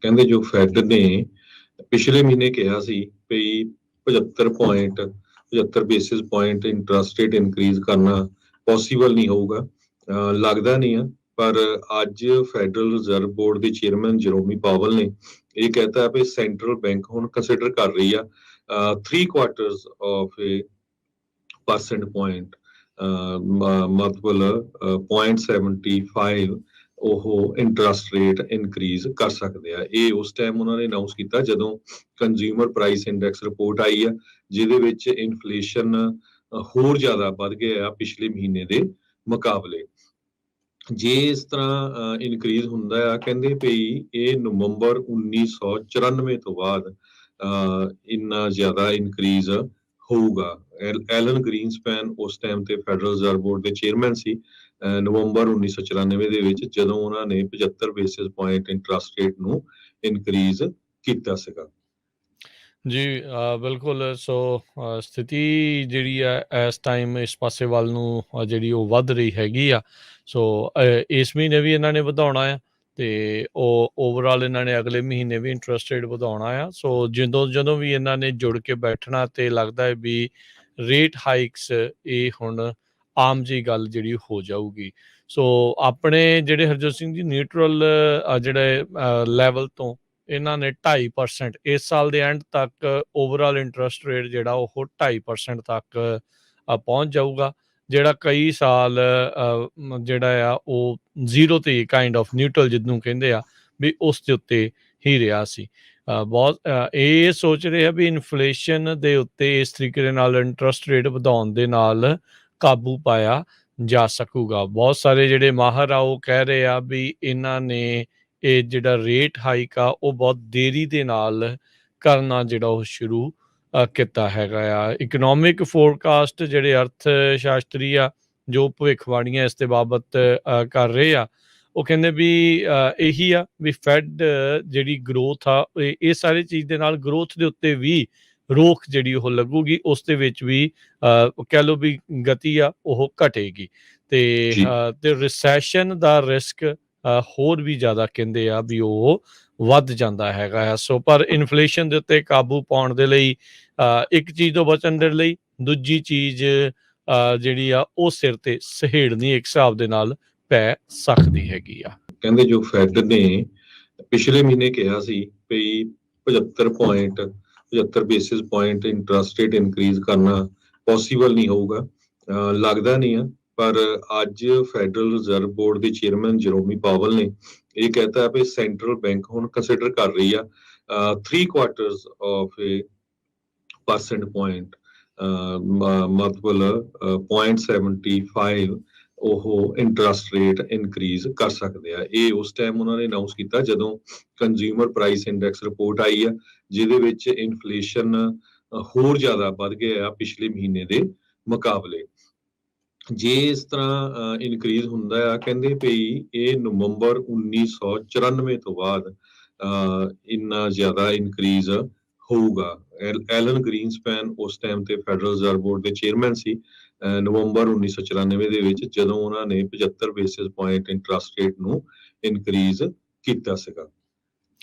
ਕਹਿੰਦੇ ਜੋ ਫੈਡ ਨੇ ਪਿਛਲੇ ਮਹੀਨੇ ਕਿਹਾ ਸੀ ਵੀ 75 basis point interest rate increase ਕਰਨਾ ਪੋਸੀਬਲ ਨਹੀਂ ਹੋਊਗਾ। ਲੱਗਦਾ ਨਹੀਂ ਆ, ਪਰ ਅੱਜ ਫੈਡਰਲ ਰਿਜ਼ਰਵ ਬੋਰਡ ਦੇ ਚੇਅਰਮੈਨ ਜਰੋਮੀ ਪਾਵਲ ਨੇ ਇਹ ਕਹਿਤਾ ਵੀ ਸੈਂਟਰਲ ਬੈਂਕ ਹੁਣ ਕੰਸੀਡਰ ਕਰ ਰਹੀ ਆ 3/4 ਆਫ ਏ ਪਰਸੈਂਟ ਪੁਆਇੰਟ ਮਤਲਬ 0.75 ਉਹ ਇੰਟਰਸਟ ਰੇਟ ਇਨਕਰੀਜ਼ ਕਰ ਸਕਦੇ ਆ। ਇਹ ਉਸ ਟਾਈਮ ਉਹਨਾਂ ਨੇ ਅਨਾਉਂਸ ਕੀਤਾ ਜਦੋਂ ਕੰਜ਼ਿਊਮਰ ਪ੍ਰਾਈਸ ਇੰਡੈਕਸ ਰਿਪੋਰਟ ਆਈ ਆ, ਜਿਹਦੇ ਵਿੱਚ ਇਨਫਲੇਸ਼ਨ ਹੋਰ ਜ਼ਿਆਦਾ ਵੱਧ ਗਿਆ ਪਿਛਲੇ ਮਹੀਨੇ ਦੇ ਮੁਕਾਬਲੇ। ਜੇ ਇਸ ਤਰ੍ਹਾਂ ਇਨਕਰੀਜ਼ ਹੁੰਦਾ ਆ, ਕਹਿੰਦੇ ਪਈ ਇਹ ਨਵੰਬਰ 1994 ਤੋਂ ਬਾਅਦ ਇੰਨਾ ਜ਼ਿਆਦਾ ਇਨਕਰੀਜ਼ ਹੋਊਗਾ। ਐਲਨ ਗ੍ਰੀਨਸਪੈਨ ਉਸ ਟਾਈਮ ਤੇ ਫੈਡਰਲ ਰਿਜ਼ਰਵ ਬੋਰਡ ਦੇ ਚੇਅਰਮੈਨ ਸੀ ਨਵੰਬਰ 1994 ਦੇ ਵਿੱਚ, ਜਦੋਂ ਉਹਨਾਂ ਨੇ 75 ਬੇਸਿਸ ਪੁਆਇੰਟ ਇੰਟਰਸਟ ਰੇਟ ਨੂੰ ਇਨਕਰੀਜ਼ ਕੀਤਾ ਸੀਗਾ। ਜੀ ਬਿਲਕੁਲ। ਸੋ ਸਥਿਤੀ ਜਿਹੜੀ ਆ ਇਸ ਟਾਈਮ ਇਸ ਪਾਸੇ ਵੱਲ ਨੂੰ ਜਿਹੜੀ ਉਹ ਵੱਧ ਰਹੀ ਹੈਗੀ ਆ। ਸੋ ਇਸ ਮਹੀਨੇ ਵੀ ਇਹਨਾਂ ਨੇ ਵਧਾਉਣਾ ਆ ਤੇ ਉਹ ਓਵਰਆਲ ਇਹਨਾਂ ਨੇ ਅਗਲੇ ਮਹੀਨੇ ਵੀ ਇੰਟਰਸਟ ਰੇਟ ਵਧਾਉਣਾ ਆ। ਸੋ ਜਦੋਂ ਵੀ ਇਹਨਾਂ ਨੇ ਜੁੜ ਕੇ ਬੈਠਣਾ ਤੇ ਲੱਗਦਾ ਹੈ ਵੀ ਰੇਟ ਹਾਈਕਸ ਇਹ ਹੁਣ ਆਮ ਜਿਹੀ ਗੱਲ ਜਿਹੜੀ ਹੋ ਜਾਊਗੀ। ਸੋ ਆਪਣੇ ਜਿਹੜੇ ਹਰਜੋਤ ਸਿੰਘ ਜੀ ਨਿਊਟਰਲ ਜਿਹੜੇ ਲੈਵਲ ਤੋਂ ਇਹਨਾਂ ਨੇ 2.5% ਇਸ ਸਾਲ ਦੇ ਐਂਡ ਤੱਕ ਓਵਰਆਲ ਇੰਟਰਸਟ ਰੇਟ ਜਿਹੜਾ ਉਹ 2.5% ਤੱਕ ਪਹੁੰਚ ਜਾਊਗਾ, ਜਿਹੜਾ ਕਈ ਸਾਲ ਜਿਹੜਾ ਆ ਉਹ ਜ਼ੀਰੋ ਤੇ ਕਾਈਂਡ ਆਫ ਨਿਊਟਰਲ ਜਿਹਨੂੰ ਕਹਿੰਦੇ ਆ ਵੀ ਉਸ ਦੇ ਉੱਤੇ ਹੀ ਰਿਹਾ ਸੀ। ਬਹੁਤ ਇਹ ਸੋਚ ਰਹੇ ਆ ਵੀ ਇਨਫਲੇਸ਼ਨ ਦੇ ਉੱਤੇ ਇਸ ਤਰੀਕੇ ਦੇ ਨਾਲ ਇੰਟਰਸਟ ਰੇਟ ਵਧਾਉਣ ਦੇ ਨਾਲ ਕਾਬੂ ਪਾਇਆ ਜਾ ਸਕੂਗਾ। ਬਹੁਤ ਸਾਰੇ ਜਿਹੜੇ ਮਾਹਰ ਆ ਉਹ ਕਹਿ ਰਹੇ ਆ ਵੀ ਇਹਨਾਂ ਨੇ ਇਹ ਜਿਹੜਾ ਰੇਟ ਹਾਈਕ ਆ ਉਹ ਬਹੁਤ ਦੇਰੀ ਦੇ ਨਾਲ ਕਰਨਾ ਜਿਹੜਾ ਉਹ ਸ਼ੁਰੂ ਕੀਤਾ ਹੈਗਾ ਆ। ਇਕਨੋਮਿਕ ਫੋਰਕਾਸਟ ਜਿਹੜੇ ਅਰਥ ਸ਼ਾਸਤਰੀ ਆ ਜੋ ਭਵਿੱਖਬਾਣੀਆਂ ਇਸ ਦੇ ਬਾਬਤ ਕਰ ਰਹੇ ਆ, ਉਹ ਕਹਿੰਦੇ ਵੀ ਇਹੀ ਆ ਵੀ ਫੈਡ ਜਿਹੜੀ ਗਰੋਥ ਆ ਇਹ ਸਾਰੀ ਚੀਜ਼ ਦੇ ਨਾਲ ਗਰੋਥ ਦੇ ਉੱਤੇ ਵੀ ਰੋਕ ਜਿਹੜੀ ਉਹ ਲੱਗੂਗੀ, ਉਸ ਦੇ ਵਿੱਚ ਵੀ ਕਹਿ ਲਓ ਵੀ ਗਤੀ ਆ ਉਹ ਘਟੇਗੀ ਤੇ ਰਿਸੈਸ਼ਨ ਦਾ ਰਿਸਕ ਹੋਰ ਵੀ ਜ਼ਿਆਦਾ ਕਹਿੰਦੇ ਆ ਵੀ ਉਹ ਵੱਧ ਜਾਂਦਾ ਹੈਗਾ ਆ। ਸੋ ਪਰ ਇਨਫਲੇਸ਼ਨ ਦੇ ਉੱਤੇ ਕਾਬੂ ਪਾਉਣ ਦੇ ਲਈ ਇੱਕ ਚੀਜ਼ ਤੋਂ ਬਚਣ ਦੇ ਲਈ ਦੂਜੀ ਚੀਜ਼ ਜਿਹੜੀ ਆ ਉਹ ਸਿਰ ਤੇ ਸਹੇੜਨੀ ਇੱਕ ਹਿਸਾਬ ਦੇ ਨਾਲ ਪੈ ਸਕਦੀ ਹੈਗੀ ਆ। ਕਹਿੰਦੇ ਜੋ ਫੈਡ ਨੇ ਪਿਛਲੇ ਮਹੀਨੇ ਕਿਹਾ ਸੀ ਵੀ 75 basis point interest rate increase ਕਰਨਾ ਪੋਸੀਬਲ ਨਹੀਂ ਹੋਊਗਾ। ਲੱਗਦਾ ਨਹੀਂ ਆ, ਪਰ ਅੱਜ ਫੈਡਰਲ ਰਿਜ਼ਰਵ ਬੋਰਡ ਦੇ ਚੇਅਰਮੈਨ ਜਰੋਮੀ ਪਾਵਲ ਨੇ ਇਹ ਕਹਿਤਾ ਵੀ ਸੈਂਟਰਲ ਬੈਂਕ ਹੁਣ ਕੰਸੀਡਰ ਕਰ ਰਹੀ ਆ 3/4 ਆਫ ਏ ਪਰਸੈਂਟ ਪੁਆਇੰਟ ਮਤਲਬ 0.75 ਉਹ ਇੰਟਰਸਟ ਰੇਟ ਇਨਕਰੀਜ਼ ਕਰ ਸਕਦੇ ਆ। ਇਹ ਉਸ ਟਾਈਮ ਉਹਨਾਂ ਨੇ ਅਨਾਉਂਸ ਕੀਤਾ ਜਦੋਂ ਕੰਜ਼ਿਊਮਰ ਪ੍ਰਾਈਸ ਇੰਡੈਕਸ ਰਿਪੋਰਟ ਆਈ ਆ, ਜਿਹਦੇ ਵਿੱਚ ਇਨਫਲੇਸ਼ਨ ਹੋਰ ਜ਼ਿਆਦਾ ਵੱਧ ਗਿਆ ਪਿਛਲੇ ਮਹੀਨੇ ਦੇ ਮੁਕਾਬਲੇ। ਜੇ ਇਸ ਤਰ੍ਹਾਂ ਇਨਕਰੀਜ਼ ਹੁੰਦਾ ਆ, ਕਹਿੰਦੇ ਪਈ ਇਹ ਨਵੰਬਰ 1994 ਤੋਂ ਬਾਅਦ ਇੰਨਾ ਜ਼ਿਆਦਾ ਇਨਕਰੀਜ਼ ਹੋਊਗਾ। ਐਲਨ ਗ੍ਰੀਨਸਪੈਨ ਉਸ ਟਾਈਮ ਤੇ ਫੈਡਰਲ ਰਿਜ਼ਰਵ ਬੋਰਡ ਦੇ ਚੇਅਰਮੈਨ ਸੀ ਨਵੰਬਰ 1994 ਦੇ ਵਿੱਚ, ਜਦੋਂ ਉਹਨਾਂ ਨੇ 75 ਬੇਸਿਸ ਪੁਆਇੰਟ ਇੰਟਰਸਟ ਰੇਟ ਨੂੰ ਇਨਕਰੀਜ਼ ਕੀਤਾ ਸੀਗਾ।